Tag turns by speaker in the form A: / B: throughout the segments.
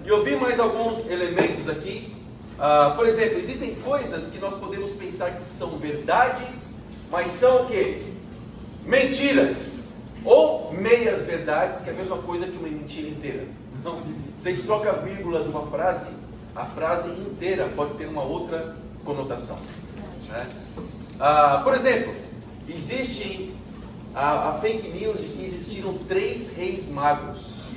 A: E eu vi mais alguns elementos aqui. Por exemplo, existem coisas que nós podemos pensar que são verdades, mas são o quê? Mentiras. Ou meias verdades, que é a mesma coisa que uma mentira inteira. Então, se a gente troca a vírgula de uma frase, a frase inteira pode ter uma outra conotação, né? Por exemplo, existe a fake news de que existiram 3 reis magos.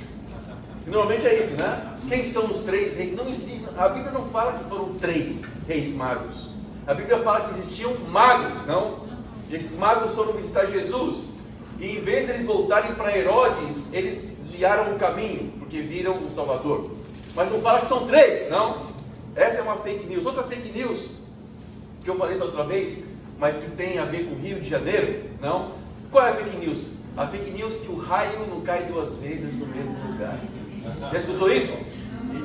A: Normalmente é isso, né? Quem são os 3 reis? Não existe, a Bíblia não fala que foram 3 reis magos. A Bíblia fala que existiam magos, não? E esses magos foram visitar Jesus. E em vez de eles voltarem para Herodes, eles desviaram o caminho, porque viram o Salvador. Mas não fala que são 3, não? Essa é uma fake news. Outra fake news, que eu falei da outra vez, mas que tem a ver com o Rio de Janeiro, não? Qual é a fake news? A fake news que o raio não cai 2 vezes no mesmo lugar. Já escutou isso?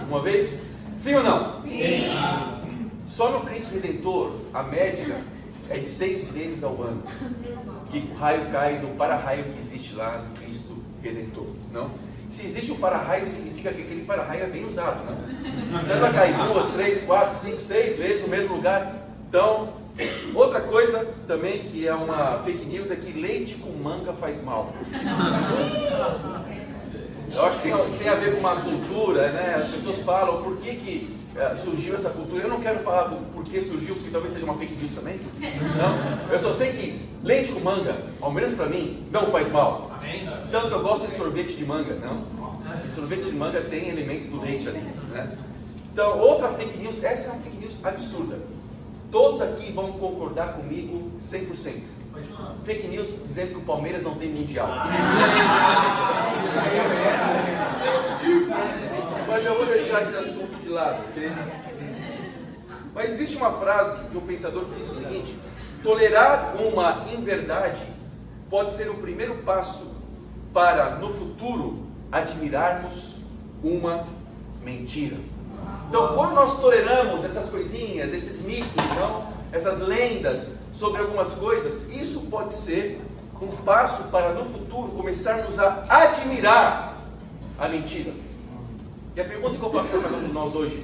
A: Uma vez? Sim ou não?
B: Sim.
A: Só no Cristo Redentor, a média é de 6 vezes ao ano que o raio cai no para-raio que existe lá no Cristo Redentor, não? Se existe um para-raio, significa que aquele para-raio é bem usado, não? Então vai cair 2, 3, 4, 5, 6 vezes no mesmo lugar. Então, outra coisa também que é uma fake news é que leite com manga faz mal. Eu acho que tem a ver com uma cultura, né? As pessoas falam por que surgiu essa cultura. Eu não quero falar do porquê surgiu, porque talvez seja uma fake news também. Não? Eu só sei que leite com manga, ao menos para mim, não faz mal. Tanto que eu gosto de sorvete de manga, não? E sorvete de manga tem elementos do leite ali, né? Então, outra fake news, essa é uma fake news absurda. Todos aqui vão concordar comigo 100%. Fake news dizendo que o Palmeiras não tem mundial. Mas eu vou deixar esse assunto de lado, ok? Mas existe uma frase de um pensador que diz o seguinte: tolerar uma inverdade pode ser o primeiro passo para, no futuro, admirarmos uma mentira. Então, quando nós toleramos essas coisinhas, esses mitos, não? Essas lendas sobre algumas coisas, isso pode ser um passo para, no futuro, começarmos a admirar a mentira. E a pergunta que eu faço para cada um de nós hoje: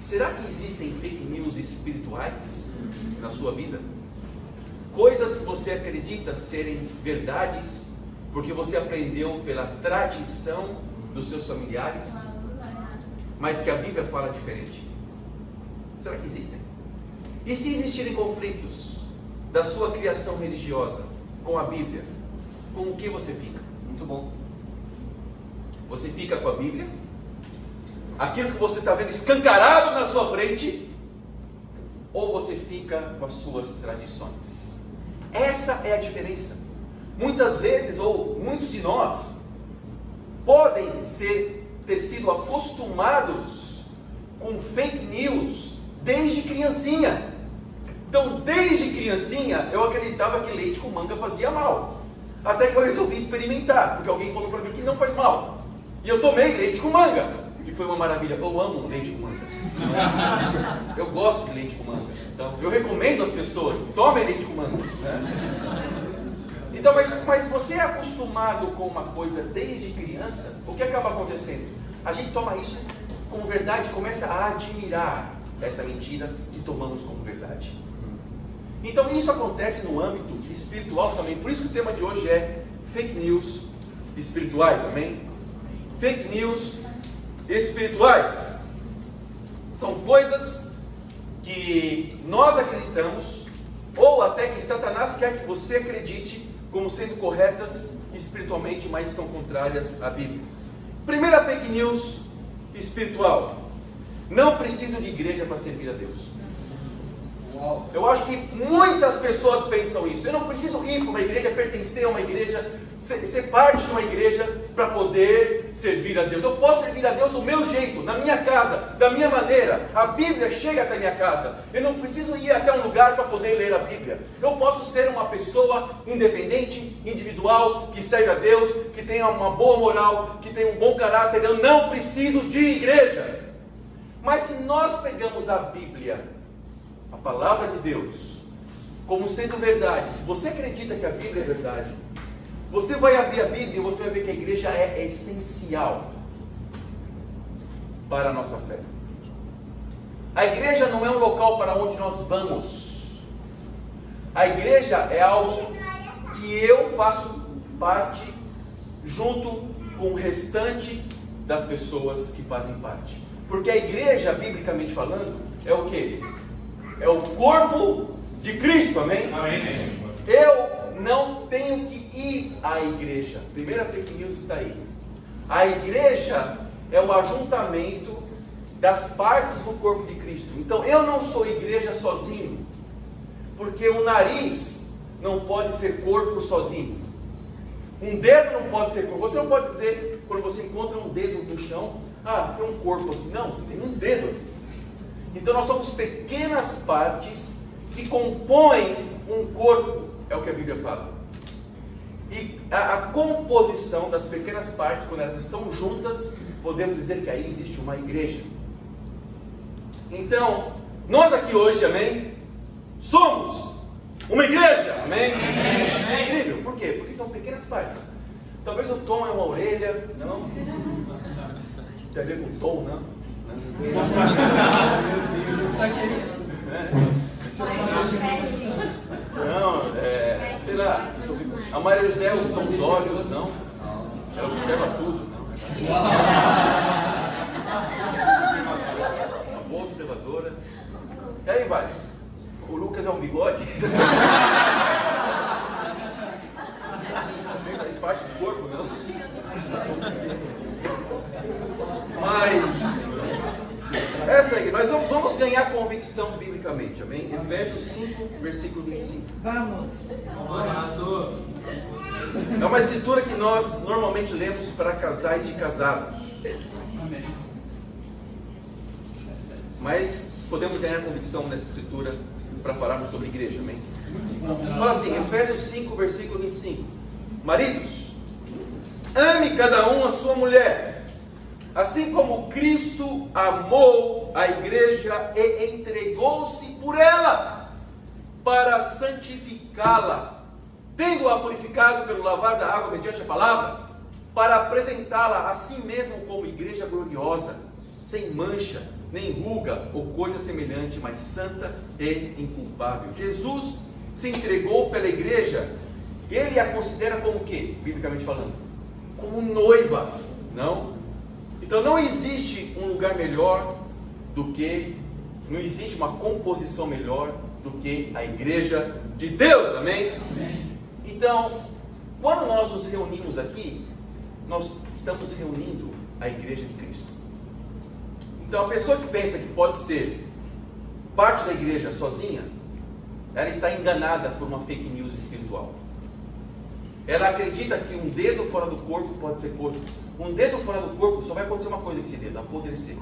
A: será que existem fake news espirituais na sua vida? Coisas que você acredita serem verdades, porque você aprendeu pela tradição dos seus familiares, mas que a Bíblia fala diferente. Será que existem? E se existirem conflitos da sua criação religiosa com a Bíblia, com o que você fica? Muito bom. Você fica com a Bíblia, aquilo que você está vendo escancarado na sua frente, ou você fica com as suas tradições? Essa é a diferença. Muitas vezes, ou muitos de nós, podem ter sido acostumados com fake news desde criancinha. Então, desde criancinha, eu acreditava que leite com manga fazia mal. Até que eu resolvi experimentar, porque alguém falou para mim que não faz mal. E eu tomei leite com manga. E foi uma maravilha. Eu amo leite com manga. Eu gosto de leite com manga. Então, eu recomendo às pessoas, tomem leite com manga, né? Então, mas você é acostumado com uma coisa desde criança, o que acaba acontecendo? A gente toma isso como verdade, começa a admirar essa mentira que tomamos como verdade. Então isso acontece no âmbito espiritual também. Por isso que o tema de hoje é fake news espirituais, amém? Fake news espirituais são coisas que nós acreditamos, ou até que Satanás quer que você acredite como sendo corretas espiritualmente, mas são contrárias à Bíblia. Primeira fake news espiritual: não preciso de igreja para servir a Deus. Eu acho que muitas pessoas pensam isso. Eu não preciso ir para uma igreja, pertencer a uma igreja, ser parte de uma igreja para poder servir a Deus. Eu posso servir a Deus do meu jeito, na minha casa, da minha maneira. A Bíblia chega até a minha casa. Eu não preciso ir até um lugar para poder ler a Bíblia. Eu posso ser uma pessoa independente, individual, que serve a Deus, que tenha uma boa moral, que tenha um bom caráter. Eu não preciso de igreja. Mas se nós pegamos a Bíblia, a palavra de Deus, como sendo verdade, se você acredita que a Bíblia é verdade, você vai abrir a Bíblia e você vai ver que a igreja é essencial. para a nossa fé. A igreja não é um local para onde nós vamos. A igreja é algo que eu faço parte junto com o restante das pessoas que fazem parte. Porque a igreja, biblicamente falando, é o quê? É o corpo de Cristo, amém? Amém. Eu não tenho que ir à igreja. Primeira fake news está aí. A igreja é o ajuntamento das partes do corpo de Cristo. Então eu não sou igreja sozinho, porque o nariz não pode ser corpo sozinho. Um dedo não pode ser corpo. Você não pode dizer, quando você encontra um dedo no chão, tem um corpo aqui. Não, você tem um dedo aqui. Então nós somos pequenas partes que compõem um corpo, é o que a Bíblia fala. E a composição das pequenas partes, quando elas estão juntas, podemos dizer que aí existe uma igreja. Então, nós aqui hoje, amém, somos uma igreja, amém? É incrível, por quê? Porque são pequenas partes. Talvez o tom é uma orelha, não? Tem a ver com o tom, não? Não, sei lá, a Maria José são os olhos, não? Ela observa tudo, não? Uma boa observadora. E aí vai. O Lucas é um bigode. Também faz parte do corpo, não? Mas essa aí, nós vamos ganhar convicção biblicamente, amém? Efésios 5, versículo 25.
B: Vamos.
A: É uma escritura que nós normalmente lemos para casais e casados.
B: Amém.
A: Mas podemos ganhar convicção nessa escritura para falarmos sobre igreja, amém? Fala assim, Efésios 5, versículo 25. Maridos, ame cada um a sua mulher, assim como Cristo amou a igreja e entregou-se por ela, para santificá-la, tendo-a purificado pelo lavar da água mediante a palavra, para apresentá-la a si mesmo como igreja gloriosa, sem mancha, nem ruga ou coisa semelhante, mas santa e inculpável. Jesus se entregou pela igreja, ele a considera como o quê? Biblicamente falando, como noiva, não? Então não existe um lugar melhor do que, não existe uma composição melhor do que a igreja de Deus, amém? Amém. Então, quando nós nos reunimos aqui, nós estamos reunindo a igreja de Cristo. Então a pessoa que pensa que pode ser parte da igreja sozinha, ela está enganada por uma fake news espiritual. Ela acredita que um dedo fora do corpo pode ser corpo. Um dedo fora do corpo, só vai acontecer uma coisa com esse dedo, apodrecer.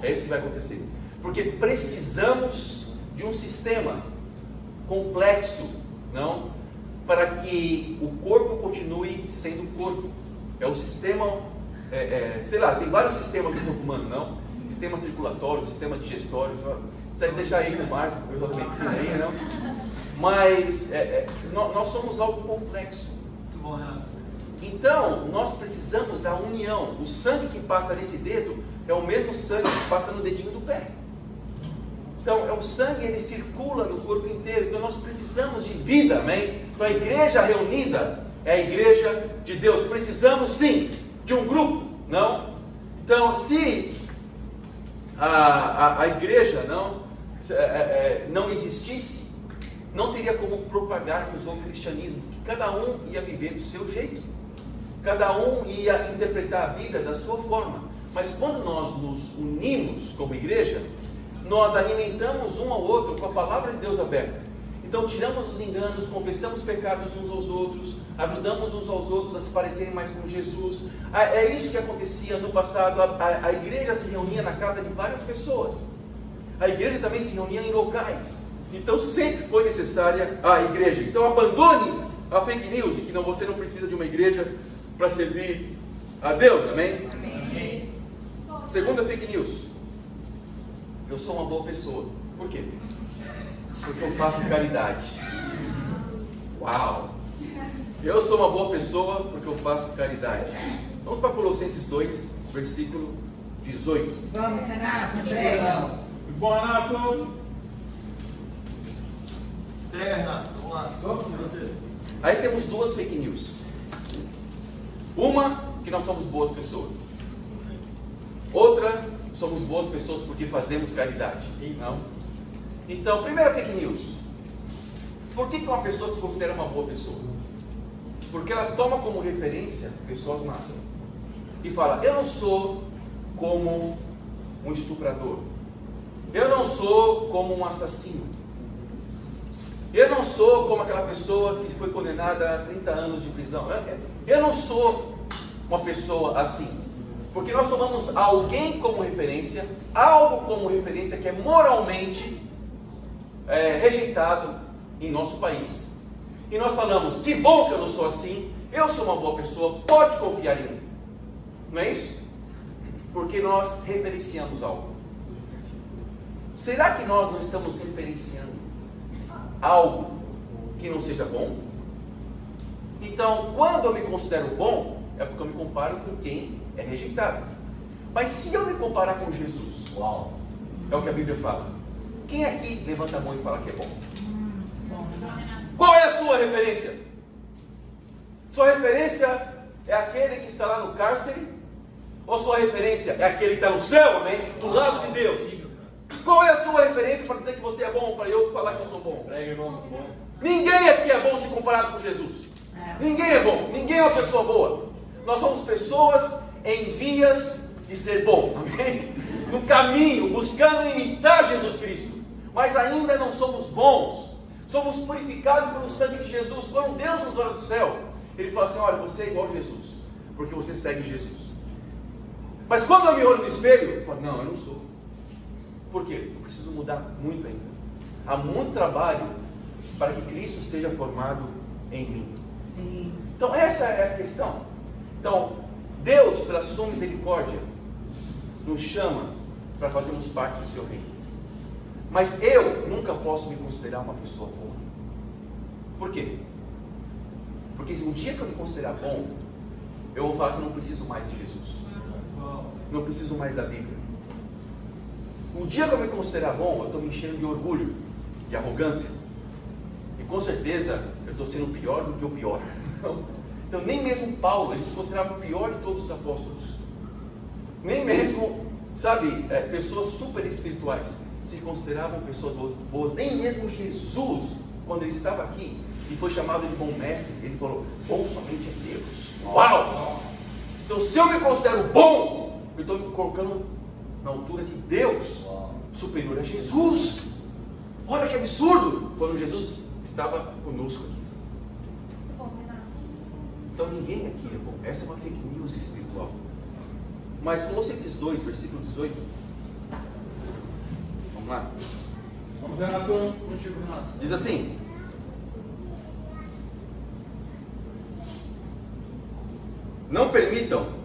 A: É isso que vai acontecer. Porque precisamos de um sistema complexo, não? Para que o corpo continue sendo corpo. É o sistema, sei lá, tem vários sistemas do corpo humano, não? Sistema circulatório, sistema digestório, você deixar aí com o Marco, o pessoal da medicina aí, não? Mas nós somos algo complexo.
C: Muito bom, Renato.
A: Então, nós precisamos da união. O sangue que passa nesse dedo é o mesmo sangue que passa no dedinho do pé. Então, o sangue, ele circula no corpo inteiro. Então, nós precisamos de vida, amém? Então, a igreja reunida é a igreja de Deus. Precisamos, sim, de um grupo, não? Então, se a igreja não existisse, não teria como propagarmos o cristianismo. Cada um ia viver do seu jeito. Cada um ia interpretar a Bíblia da sua forma. Mas quando nós nos unimos como igreja, nós alimentamos um ao outro com a palavra de Deus aberta. Então tiramos os enganos, confessamos pecados uns aos outros, ajudamos uns aos outros a se parecerem mais com Jesus. É isso que acontecia no passado. A igreja se reunia na casa de várias pessoas. A igreja também se reunia em locais. Então sempre foi necessária a igreja. Então abandone a fake news de que você não precisa de uma igreja para servir a Deus, amém? Amém. Segunda fake news: eu sou uma boa pessoa. Por quê? Porque eu faço caridade. Uau! Eu sou uma boa pessoa porque eu faço caridade. Vamos para Colossenses 2, versículo 18.
B: Vamos, Renato. Pega.
C: Muito bom, Renato. Pega, Renato. Vamos lá. Vamos com você.
A: Aí temos duas fake news. Uma, que nós somos boas pessoas. Outra, somos boas pessoas porque fazemos caridade. Não? Então, primeira fake news. Por que uma pessoa se considera uma boa pessoa? Porque ela toma como referência pessoas más. E fala, eu não sou como um estuprador. Eu não sou como um assassino. Eu não sou como aquela pessoa que foi condenada a 30 anos de prisão. Eu não sou uma pessoa assim. Porque nós tomamos alguém como referência, algo como referência que é moralmente rejeitado em nosso país. E nós falamos, que bom que eu não sou assim, eu sou uma boa pessoa, pode confiar em mim. Não é isso? Porque nós referenciamos algo. Será que nós não estamos referenciando algo que não seja bom? Então, quando eu me considero bom, é porque eu me comparo com quem é rejeitado. Mas se eu me comparar com Jesus, é o que a Bíblia fala. Quem aqui levanta a mão e fala que é bom? Qual é a sua referência? Sua referência é aquele que está lá no cárcere? Ou sua referência é aquele que está no céu, amém? Do lado de Deus? Qual é a sua referência para dizer que você é bom, para eu falar que eu sou bom? Ninguém aqui é bom se comparado com Jesus. Ninguém é bom, ninguém é uma pessoa boa. Nós somos pessoas em vias de ser bom, amém? No caminho, buscando imitar Jesus Cristo. Mas ainda não somos bons. Somos purificados pelo sangue de Jesus. Quando Deus nos olha do céu, Ele fala assim, olha, você é igual a Jesus, porque você segue Jesus. Mas quando eu me olho no espelho, eu falo, não, eu não sou. Por quê? Eu preciso mudar muito ainda. Há muito trabalho para que Cristo seja formado em mim.
B: Sim.
A: Então essa é a questão. Então, Deus, pela sua misericórdia, nos chama para fazermos parte do seu reino. Mas eu nunca posso me considerar uma pessoa boa. Por quê? Porque se um dia que eu me considerar bom, eu vou falar que não preciso mais de Jesus. Não preciso mais da Bíblia. O dia que eu me considerar bom, eu estou me enchendo de orgulho, de arrogância. E com certeza eu estou sendo pior do que o pior. Então nem mesmo Paulo, ele se considerava o pior de todos os apóstolos. Nem mesmo, sabe, pessoas super espirituais se consideravam pessoas boas. Nem mesmo Jesus, quando ele estava aqui e foi chamado de bom mestre, ele falou, bom somente é Deus. Uau! Então se eu me considero bom, eu estou me colocando na altura de Deus, superior a Jesus. Olha que absurdo, quando Jesus estava conosco aqui. Então ninguém aqui é bom. Essa é uma fake news espiritual. Mas Colossenses 2, versículo 18. Vamos lá.
C: Vamos, Renato. Contigo, Renato.
A: Diz assim: não permitam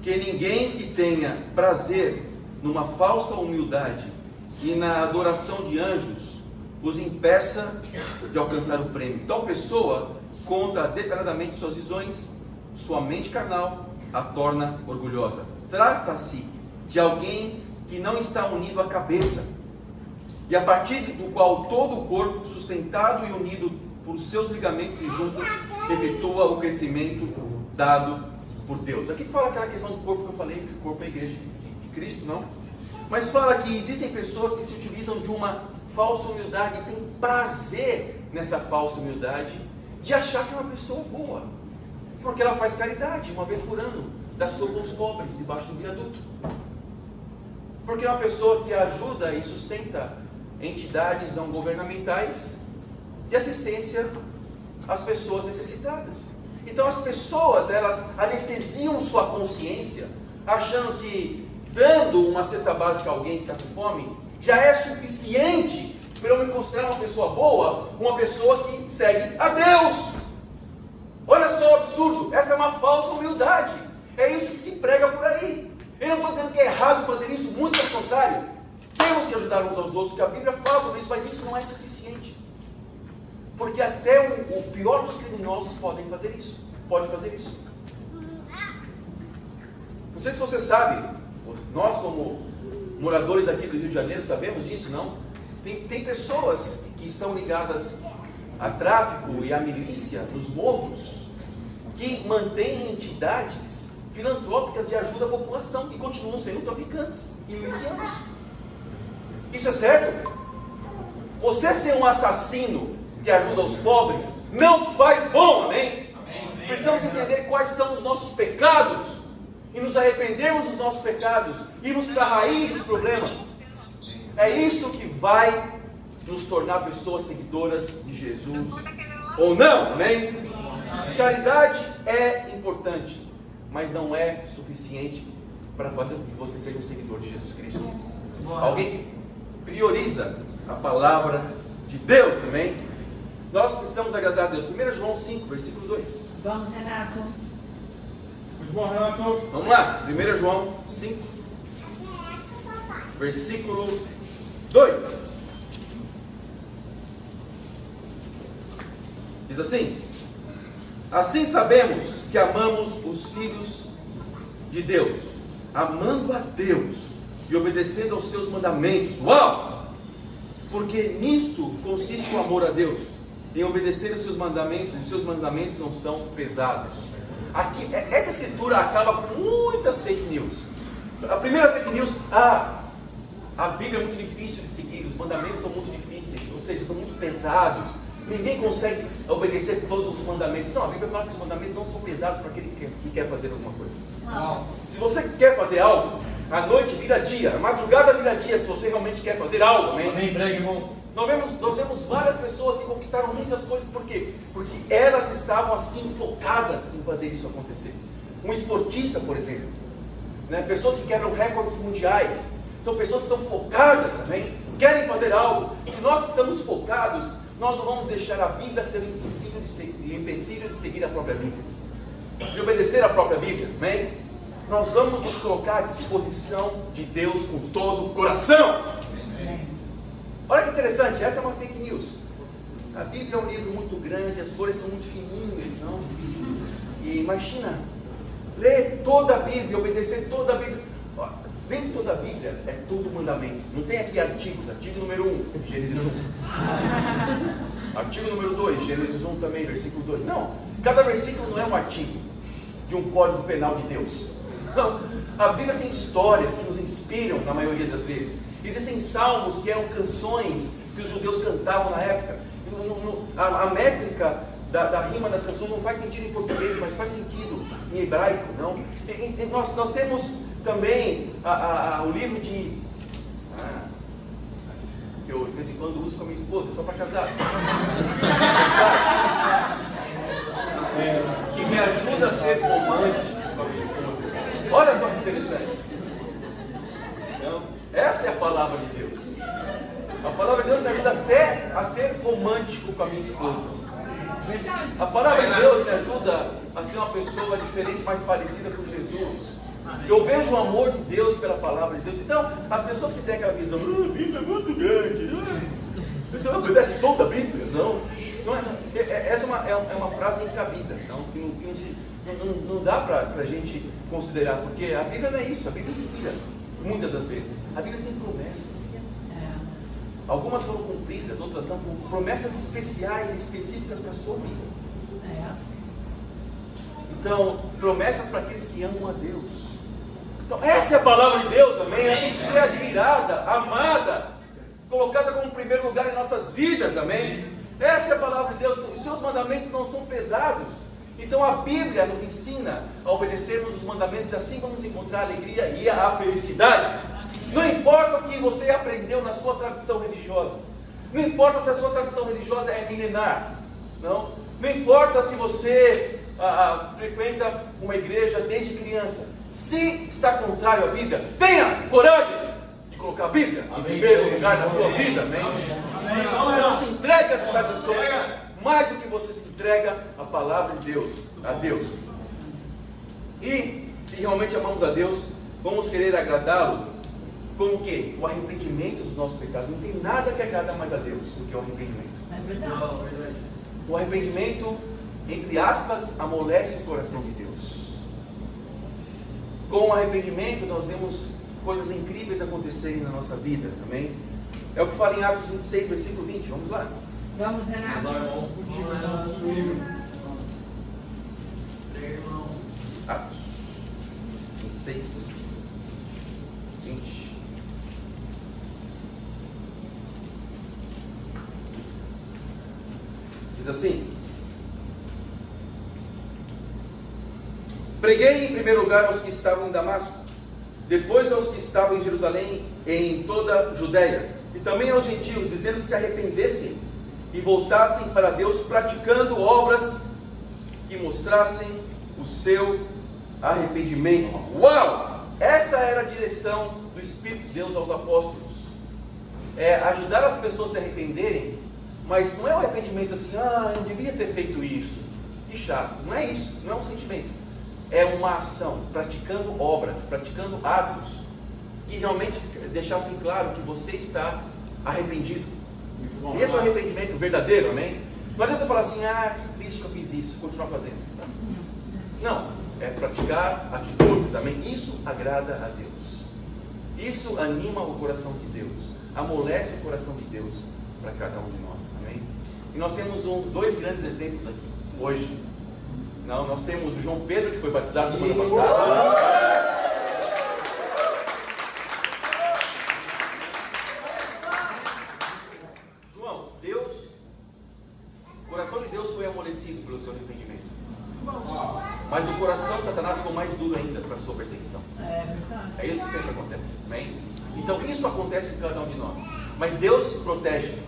A: que ninguém que tenha prazer numa falsa humildade e na adoração de anjos os impeça de alcançar o prêmio. Tal pessoa conta detalhadamente suas visões, sua mente carnal a torna orgulhosa. Trata-se de alguém que não está unido à cabeça, e a partir do qual todo o corpo, sustentado e unido por seus ligamentos e juntas, efetua o crescimento dado por Deus. Aqui fala aquela questão do corpo que eu falei, que o corpo é a igreja de Cristo, não? Mas fala que existem pessoas que se utilizam de uma falsa humildade e têm prazer nessa falsa humildade de achar que é uma pessoa boa, porque ela faz caridade uma vez por ano, dá sopa aos pobres debaixo do viaduto, porque é uma pessoa que ajuda e sustenta entidades não governamentais de assistência às pessoas necessitadas. Então as pessoas, elas anestesiam sua consciência, achando que dando uma cesta básica a alguém que está com fome, já é suficiente para eu me considerar uma pessoa boa, uma pessoa que segue a Deus. Olha só o absurdo, essa é uma falsa humildade, é isso que se prega por aí. Eu não estou dizendo que é errado fazer isso, muito pelo contrário, temos que ajudar uns aos outros, que a Bíblia fala sobre isso, mas isso não é suficiente, porque até o pior dos criminosos pode fazer isso. Não sei se você sabe, nós como moradores aqui do Rio de Janeiro sabemos disso, não? Tem pessoas que são ligadas a tráfico e a milícia nos morros, que mantêm entidades filantrópicas de ajuda à população e continuam sendo traficantes e milicianos. Isso é certo? Você ser um assassino que ajuda os pobres não te faz bom, amém? Precisamos entender quais são os nossos pecados e nos arrependermos dos nossos pecados, irmos para a raiz dos problemas. É isso que vai nos tornar pessoas seguidoras de Jesus ou não, amém? Caridade é importante, mas não é suficiente para fazer com que você seja um seguidor de Jesus Cristo. Alguém que prioriza a palavra de Deus, amém? Nós precisamos agradar a Deus. 1 João 5, versículo 2.
B: Vamos, Renato.
C: Muito bom, Renato.
A: Vamos lá, 1 João 5, versículo 2. Diz assim: assim sabemos que amamos os filhos de Deus, amando a Deus e obedecendo aos seus mandamentos. Uau! Porque nisto consiste o amor a Deus, em obedecer aos seus mandamentos, e os seus mandamentos não são pesados. Aqui, essa escritura acaba com muitas fake news. A primeira fake news: a Bíblia é muito difícil de seguir, os mandamentos são muito difíceis, ou seja, são muito pesados. Ninguém consegue obedecer todos os mandamentos. Não, a Bíblia fala que os mandamentos não são pesados para aquele que quer fazer alguma coisa.
B: Não.
A: Se você quer fazer algo, a noite vira dia, a madrugada vira dia, se você realmente quer fazer algo, amém?
C: Amém, pregue, irmão.
A: Nós vemos várias pessoas que conquistaram muitas coisas, por quê? Porque elas estavam assim focadas em fazer isso acontecer. Um esportista, por exemplo, né? Pessoas que quebram recordes mundiais, são pessoas que estão focadas, amém? Querem fazer algo. Se nós estamos focados, nós não vamos deixar a Bíblia ser um empecilho de seguir a própria Bíblia, de obedecer a própria Bíblia, amém? Nós vamos nos colocar à disposição de Deus com todo o coração. Olha que interessante, essa é uma fake news. A Bíblia é um livro muito grande, as folhas são muito fininhas, não? E imagina, ler toda a Bíblia, obedecer toda a Bíblia. Nem toda a Bíblia é todo mandamento. Não tem aqui artigos. Artigo número 1, Gênesis 1. Artigo número 2, Gênesis 1 também, versículo 2. Não, cada versículo não é um artigo de um código penal de Deus. Não, a Bíblia tem histórias que nos inspiram na maioria das vezes. Existem salmos que eram canções que os judeus cantavam na época. A métrica da rima das canções não faz sentido em português, mas faz sentido em hebraico, não? E nós temos também o livro que eu de vez em quando uso com a minha esposa, só para casar, que me ajuda a ser romântico com a minha esposa. Olha só que interessante. Então, essa é a palavra de Deus. A palavra de Deus me ajuda até a ser romântico com a minha esposa. A palavra de Deus me ajuda a ser uma pessoa diferente, mais parecida com Jesus. Eu vejo o amor de Deus pela palavra de Deus. Então, as pessoas que têm aquela visão, a Bíblia é muito grande, você não obedece toda a Bíblia? Não é. Essa é uma frase encabida, não dá para a gente considerar, porque a Bíblia não é isso. A Bíblia inspira, muitas das vezes. A Bíblia tem promessas. Algumas foram cumpridas, outras não, com promessas especiais, específicas para a sua vida. Então, promessas para aqueles que amam a Deus. Então, essa é a palavra de Deus, amém? Ela tem que ser admirada, amada, colocada como primeiro lugar em nossas vidas, amém? Essa é a palavra de Deus. Os seus mandamentos não são pesados. Então, a Bíblia nos ensina a obedecermos os mandamentos, assim vamos encontrar a alegria e a felicidade. Não importa o que você aprendeu na sua tradição religiosa. Não importa se a sua tradição religiosa é milenar. Não importa se você frequenta uma igreja desde criança. Se está contrário à Bíblia, tenha coragem de colocar a Bíblia em primeiro lugar na sua vida. Amém? Não se entregue às tradições mais do que você se entrega à palavra de Deus, a Deus. E se realmente amamos a Deus, vamos querer agradá-lo com o quê? O arrependimento dos nossos pecados. Não tem nada que agrada mais a Deus do que o arrependimento.
B: É verdade.
A: O arrependimento, entre aspas, amolece o coração de Deus. com o arrependimento nós vemos coisas incríveis acontecerem na nossa vida, amém? É o que fala em Atos 26, versículo 20, vamos lá.
B: Vamos, Renato.
A: Atos 26, 20. Diz assim: preguei em primeiro lugar aos que estavam em Damasco, depois aos que estavam em Jerusalém e em toda a Judéia, e também aos gentios, dizendo que se arrependessem e voltassem para Deus, praticando obras que mostrassem o seu arrependimento. Uau! Essa era a direção do Espírito de Deus aos apóstolos. É ajudar as pessoas a se arrependerem, mas não é um arrependimento assim, eu não devia ter feito isso, que chato. Não é isso, não é um sentimento. É uma ação, praticando obras, praticando atos, que realmente deixassem claro que você está arrependido. Esse é o arrependimento verdadeiro, amém? Não adianta falar assim, que triste que eu fiz isso, continuar fazendo. Não, é praticar atitudes, amém? Isso agrada a Deus. Isso anima o coração de Deus, amolece o coração de Deus para cada um de nós, amém? E nós temos dois grandes exemplos aqui, hoje. Nós temos o João Pedro, que foi batizado semana passada. João, o coração de Deus foi amolecido pelo seu arrependimento. Mas o coração de Satanás ficou mais duro ainda para a sua perseguição. É isso que sempre acontece, amém? Então isso acontece com cada um de nós. Mas Deus protege,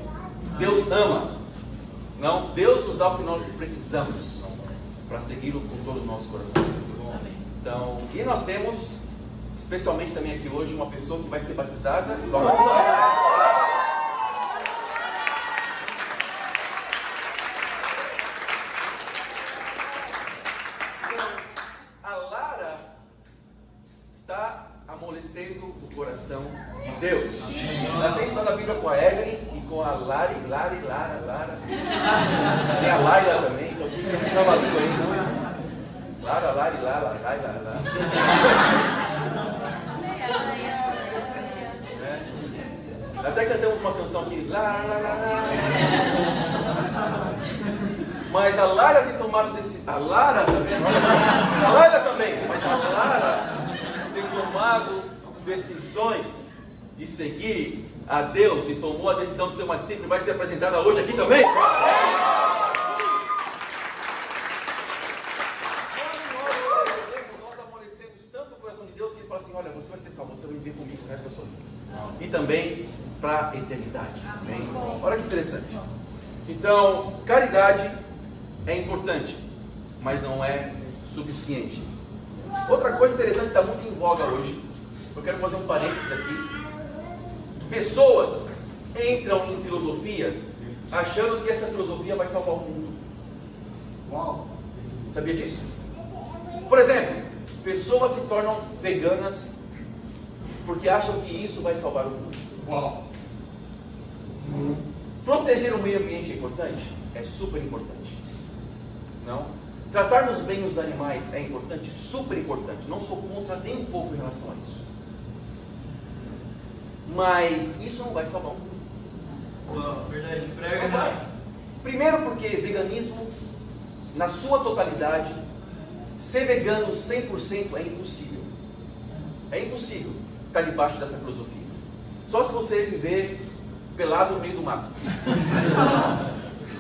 A: Deus ama. Não, Deus nos dá o que nós precisamos para segui-lo com todo o nosso coração. Então, e nós temos, especialmente também aqui hoje, uma pessoa que vai ser batizada. A Lara está amolecendo o coração de Deus. Ela tem estudado a Bíblia com a Evelyn e com a Lara. Tem a Laila também, então fica trabalhando aí, não? Lara. Até cantamos uma canção aqui, mas a Lara tem tomado a Lara também, a Laila também, mas a Lara tem tomado decisões de seguir a Deus e tomou a decisão de ser uma discípula e vai ser apresentada hoje aqui também. Nós amolecemos tanto o coração de Deus que Ele fala assim, olha, você vai ser salvo, você vai viver comigo o resto da sua vida. E também para a eternidade. Amém? Olha que interessante. Então, caridade é importante, mas não é suficiente. Outra coisa interessante que está muito em voga hoje, eu quero fazer um parênteses aqui. Pessoas entram em filosofias achando que essa filosofia vai salvar o mundo.
C: Uau!
A: Sabia disso? Por exemplo, pessoas se tornam veganas porque acham que isso vai salvar o mundo.
C: Uau!
A: Proteger o meio ambiente é importante? É super importante. Não? Tratarmos bem os animais é importante? Super importante. Não sou contra nem um pouco em relação a isso. Mas isso não vai salvar o mundo.
D: Verdade, prega.
A: Primeiro porque veganismo, na sua totalidade, ser vegano 100% é impossível. É impossível estar debaixo dessa filosofia. Só se você viver pelado no meio do mato.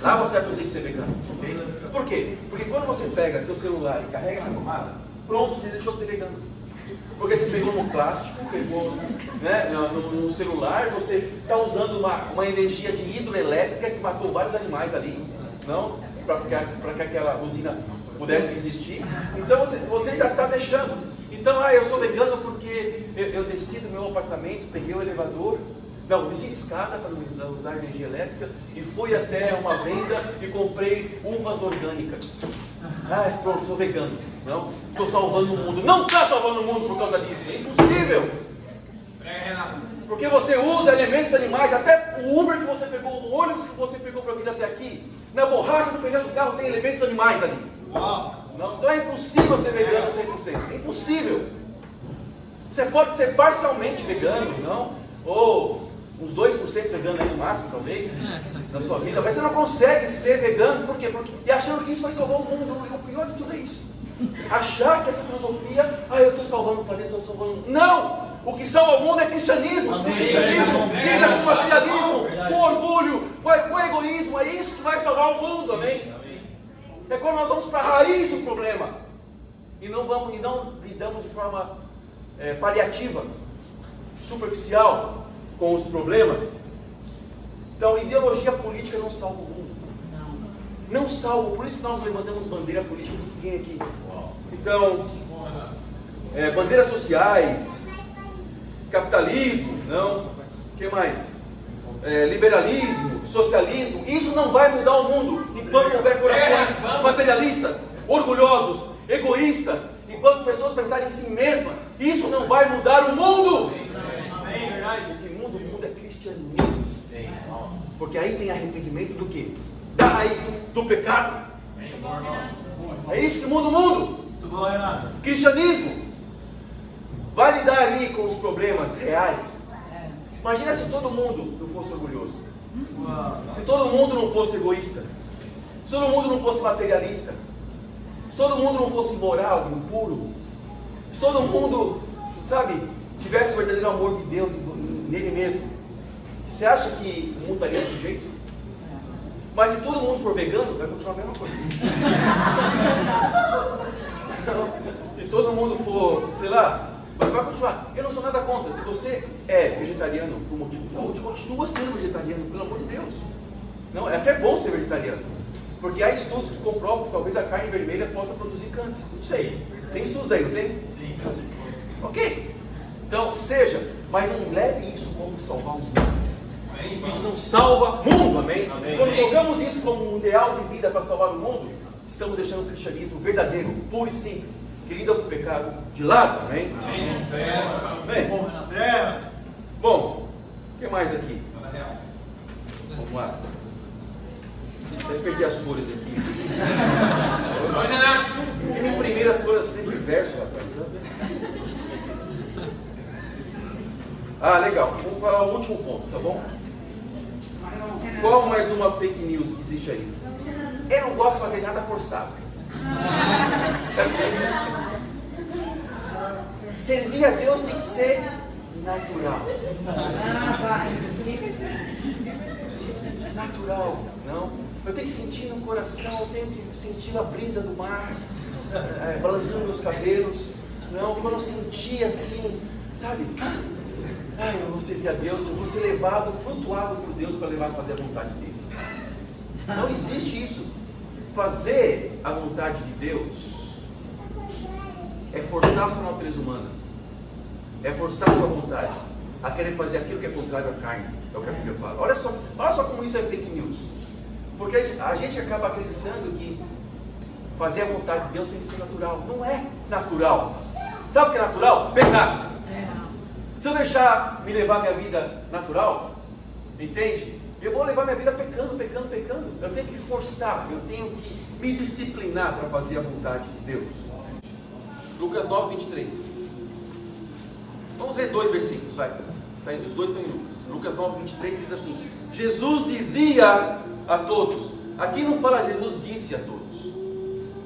A: Lá você vai conseguir ser vegano. Okay? Por quê? Porque quando você pega seu celular e carrega na tomada, pronto, você deixou de ser vegano. Porque você pegou no plástico, pegou no celular, você está usando uma energia de hidroelétrica que matou vários animais ali, não? Para que aquela usina pudesse existir. Então você já está deixando. Então, eu sou vegano porque eu desci do meu apartamento, peguei o elevador, desci de escada para não usar energia elétrica e fui até uma venda e comprei uvas orgânicas. Pronto, sou vegano. Não, estou salvando o mundo. Não está salvando o mundo por causa disso. É impossível. Porque você usa elementos animais, até o Uber que você pegou, o ônibus que você pegou para vir até aqui, na borracha do pneu do carro tem elementos animais ali. Não, então é impossível ser vegano 100%. É impossível. Você pode ser parcialmente vegano, não? Ou uns 2% vegano aí no máximo, talvez, na sua vida. Mas você não consegue ser vegano, por quê? E achando que isso vai salvar o mundo. E o pior de tudo é isso. Achar que essa filosofia, eu estou salvando o planeta, estou salvando o mundo. Não! O que salva o mundo é cristianismo. O cristianismo lida com materialismo, com orgulho, com egoísmo. É isso que vai salvar o mundo, amém? É quando nós vamos para a raiz do problema. E não lidamos de forma paliativa, superficial com os problemas. Então, ideologia política não salva o mundo. Não salva, por isso que nós levantamos bandeira política de ninguém aqui. Então, bandeiras sociais, capitalismo, não? O que mais? Liberalismo, socialismo, isso não vai mudar o mundo enquanto houver corações materialistas, orgulhosos, egoístas, enquanto pessoas pensarem em si mesmas. Isso não vai mudar o mundo.
C: Amém, verdade?
A: O que muda o mundo é cristianismo. Porque aí tem arrependimento do quê? Da raiz, do pecado. É isso que muda o mundo.
C: Tudo bom, Renato?
A: Cristianismo vai lidar ali com os problemas reais. Imagina se todo mundo não fosse orgulhoso. Se todo mundo não fosse egoísta. Se todo mundo não fosse materialista. Se todo mundo não fosse imoral, impuro. Se todo mundo, tivesse o verdadeiro amor de Deus nele mesmo. Você acha que o mundo estaria desse jeito? Mas se todo mundo for vegano, vai continuar a mesma coisa. Se todo mundo for, vai continuar. Eu não sou nada contra. Se você é vegetariano por motivo de saúde, continua sendo vegetariano, pelo amor de Deus. Não, é até bom ser vegetariano. Porque há estudos que comprovam que talvez a carne vermelha possa produzir câncer. Não sei. Tem estudos aí, não tem?
C: Sim.
A: Ok. Então, mas não leve isso como salvar o mundo. Isso não salva o mundo, amém? Quando colocamos isso como um ideal de vida para salvar o mundo, estamos deixando o cristianismo verdadeiro, puro e simples, que lida com o pecado de lado, amém? Amém? Bom, o que mais aqui? Vamos lá. Até perdi as folhas aqui. Tem que imprimir as folhas frente e verso, rapaz. Legal. Vamos falar o último ponto, tá bom? Qual mais uma fake news que existe aí? Eu não gosto de fazer nada forçado. Servir a Deus tem que ser natural. Natural, não? Eu tenho que sentir no coração, eu tenho que sentir a brisa do mar, balançando meus cabelos. Não, quando eu sentir assim, eu vou servir a Deus, eu vou ser levado, flutuado por Deus para levar a fazer a vontade dele. Não existe isso. Fazer a vontade de Deus é forçar a sua natureza humana, é forçar a sua vontade a querer fazer aquilo que é contrário à carne. É o que a Bíblia fala. Olha só como isso é fake news. Porque a gente acaba acreditando que fazer a vontade de Deus tem que ser natural. Não é natural. Sabe o que é natural? Pecar. Se eu deixar me levar minha vida natural, entende? Eu vou levar minha vida pecando. Eu tenho que forçar, eu tenho que me disciplinar para fazer a vontade de Deus. Lucas 9, 23. Vamos ver 2 versículos, vai. Os dois estão em Lucas. Lucas 9, 23 diz assim: Jesus dizia a todos. Aqui não fala Jesus disse a todos.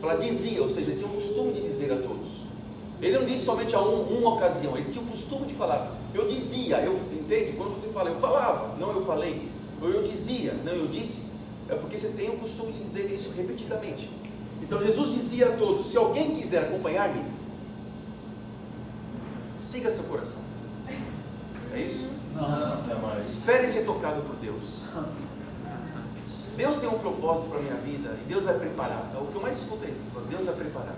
A: Fala dizia, ou seja, tinha o costume de dizer a todos. Ele não disse somente a uma ocasião, ele tinha o costume de falar. Eu dizia, entende? Quando você fala, eu falava, não eu falei. Ou eu dizia, não eu disse. É porque você tem o costume de dizer isso repetidamente. Então Jesus dizia a todos: se alguém quiser acompanhar-me, siga seu coração. É isso?
C: Não.
A: Espere ser tocado por Deus. Deus tem um propósito para a minha vida e Deus vai preparar. É o que eu mais escuto aí. Deus vai preparar.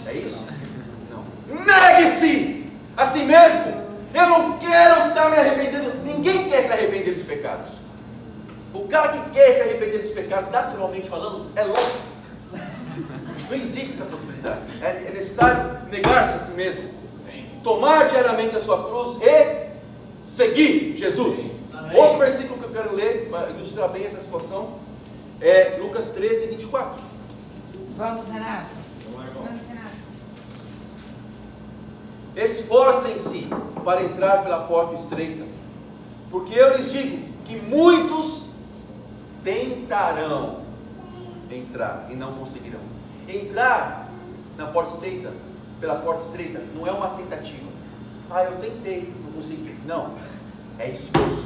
A: É isso? Não. Negue-se a si mesmo. Eu não quero estar me arrependendo. Ninguém quer se arrepender dos pecados. O cara que quer se arrepender dos pecados, naturalmente falando, é louco. Não existe essa possibilidade. É necessário negar-se a si mesmo. Tomar diariamente a sua cruz e seguir Jesus. Amém. Outro versículo que eu quero ler para ilustrar bem essa situação é Lucas 13, 24.
B: Vamos, Renato. Vamos, Renato.
A: esforcem-se para entrar pela porta estreita, porque eu lhes digo que muitos tentarão entrar e não conseguirão. Entrar na porta estreita, pela porta estreita, não é uma tentativa. Eu tentei, não consegui. Não, é esforço.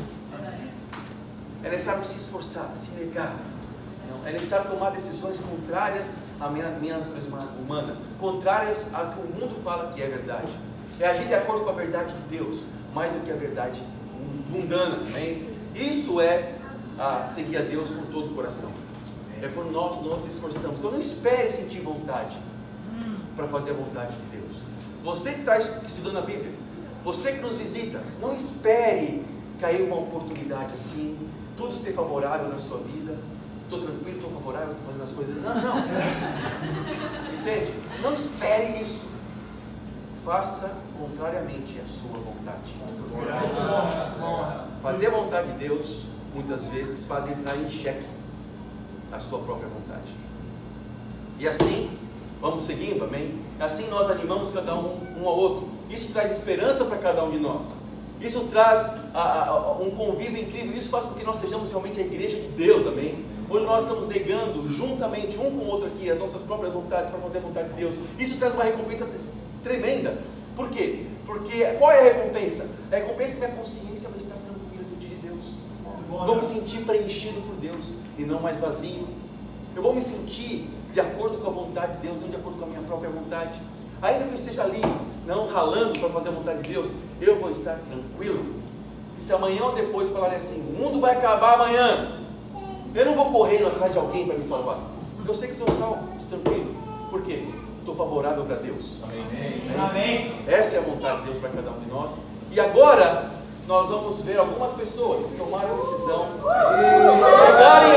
A: É necessário se esforçar, se negar. É necessário tomar decisões contrárias à minha natureza humana, contrárias ao que o mundo fala que é verdade. É agir de acordo com a verdade de Deus, mais do que a verdade mundana. Amém? Isso é seguir a Deus com todo o coração. É quando nós nos esforçamos. Então não espere sentir vontade para fazer a vontade de Deus. Você que está estudando a Bíblia, você que nos visita, não espere cair uma oportunidade assim, tudo ser favorável na sua vida. Estou tranquilo, estou favorável, estou fazendo as coisas. Não. Entende? Não espere isso. Faça contrariamente a sua vontade. Fazer a vontade de Deus, muitas vezes, faz entrar em xeque a sua própria vontade. E assim, vamos seguindo, amém? Assim nós animamos cada um ao outro. Isso traz esperança para cada um de nós. Isso traz um convívio incrível. Isso faz com que nós sejamos realmente a igreja de Deus, amém? Onde nós estamos negando juntamente um com o outro aqui as nossas próprias vontades para fazer a vontade de Deus. Isso traz uma recompensa tremenda. Por quê? Porque qual é a recompensa? A recompensa é que a minha consciência vai estar tranquila do dia de Deus. Eu vou me sentir preenchido por Deus e não mais vazio. Eu vou me sentir de acordo com a vontade de Deus, não de acordo com a minha própria vontade. Ainda que eu esteja ali, não ralando para fazer a vontade de Deus, eu vou estar tranquilo. E se amanhã ou depois falarem assim, o mundo vai acabar amanhã, eu não vou correndo atrás de alguém para me salvar. Eu sei que estou salvo, estou tranquilo. Por quê? Estou favorável para Deus.
C: Amém.
A: Essa é a vontade de Deus para cada um de nós. E agora nós vamos ver algumas pessoas que tomaram a decisão de se entregarem